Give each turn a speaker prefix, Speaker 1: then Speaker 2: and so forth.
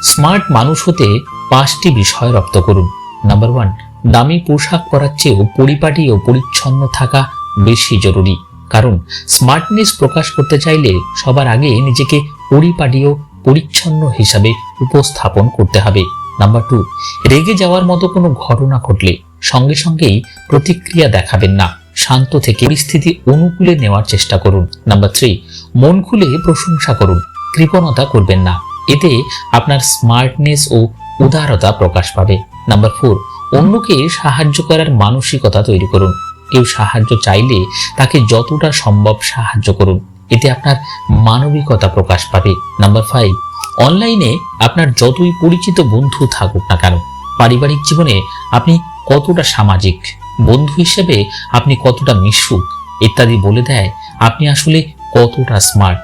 Speaker 1: Smart মানুষ হতে 5টি বিষয় রপ্ত করুন। নাম্বার 1, দামি পোশাক পরার চেয়েও পরিপাটি ও পরিচ্ছন্ন থাকা বেশি জরুরি। কারণ স্মার্টনেস প্রকাশ করতে চাইলে সবার আগে নিজেকে পরিপাটি ও পরিচ্ছন্ন হিসাবে উপস্থাপন করতে হবে। নাম্বার 2, রেগে যাওয়ার মতো কোনো ঘটনা ঘটলে সঙ্গে সঙ্গেই প্রতিক্রিয়া দেখাবেন না, শান্ত থেকে পরিস্থিতি অনুকূলে নেওয়ার চেষ্টা করুন। নাম্বার 3, মন খুলে প্রশংসা করুন, কৃপণতা করবেন না, এতে আপনার স্মার্টনেস ও উদারতা প্রকাশ পাবে। নাম্বার 4, অন্যকে সাহায্য করার মানসিকতা তৈরি করুন। কেউ সাহায্য চাইলে তাকে যতটা সম্ভব সাহায্য করুন, এতে আপনার মানবিকতা প্রকাশ পাবে। নাম্বার 5, অনলাইনে আপনার যতই পরিচিত বন্ধু থাকুক না কেন, পারিবারিক জীবনে আপনি কতটা সামাজিক, বন্ধু হিসেবে আপনি কতটা মিশুক ইত্যাদি বলে দেয় আপনি আসলে কতটা স্মার্ট।